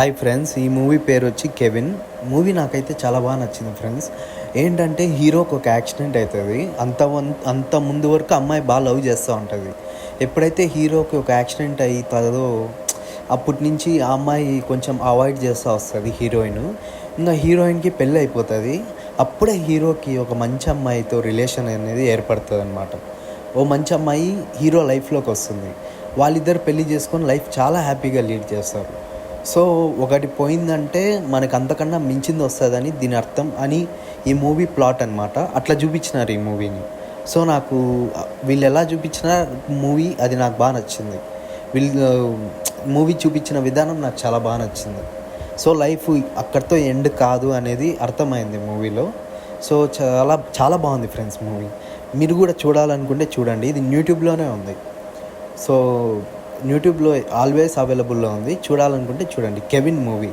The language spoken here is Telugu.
హాయ్ ఫ్రెండ్స్, ఈ మూవీ పేరు వచ్చి కెవిన్. మూవీ నాకైతే చాలా బాగా నచ్చింది ఫ్రెండ్స్. ఏంటంటే హీరోకి ఒక యాక్సిడెంట్ అవుతుంది. అంత ముందు వరకు అమ్మాయి బాగా లవ్ చేస్తూ ఉంటుంది. ఎప్పుడైతే హీరోకి ఒక యాక్సిడెంట్ అవుతుందో అప్పటి నుంచి ఆ అమ్మాయి కొంచెం అవాయిడ్ చేస్తూ వస్తుంది హీరోయిన్. ఇంకా హీరోయిన్కి పెళ్ళి అయిపోతుంది. అప్పుడే హీరోకి ఒక మంచి అమ్మాయితో రిలేషన్ అనేది ఏర్పడుతుంది అనమాట. ఓ మంచి అమ్మాయి హీరో లైఫ్లోకి వస్తుంది. వాళ్ళిద్దరు పెళ్లి చేసుకొని లైఫ్ చాలా హ్యాపీగా లీడ్ చేస్తారు. సో ఒకటి పోయిందంటే మనకు అంతకన్నా మించింది వస్తుందని దీని అర్థం అని ఈ మూవీ ప్లాట్ అనమాట. అట్లా చూపించినారు ఈ మూవీని. సో నాకు వీళ్ళు ఎలా చూపించిన మూవీ అది నాకు బాగా నచ్చింది. వీళ్ళు మూవీ చూపించిన విధానం నాకు చాలా బాగా నచ్చింది. సో లైఫ్ అక్కడితో ఎండ్ కాదు అనేది అర్థమైంది మూవీలో. సో చాలా చాలా బాగుంది ఫ్రెండ్స్ మూవీ. మీరు కూడా చూడాలనుకుంటే చూడండి. ఇది యూట్యూబ్లోనే ఉంది. సో యూట్యూబ్లో ఆల్వేస్ అవైలబుల్లో ఉంది. చూడాలనుకుంటే చూడండి. Kevin movie.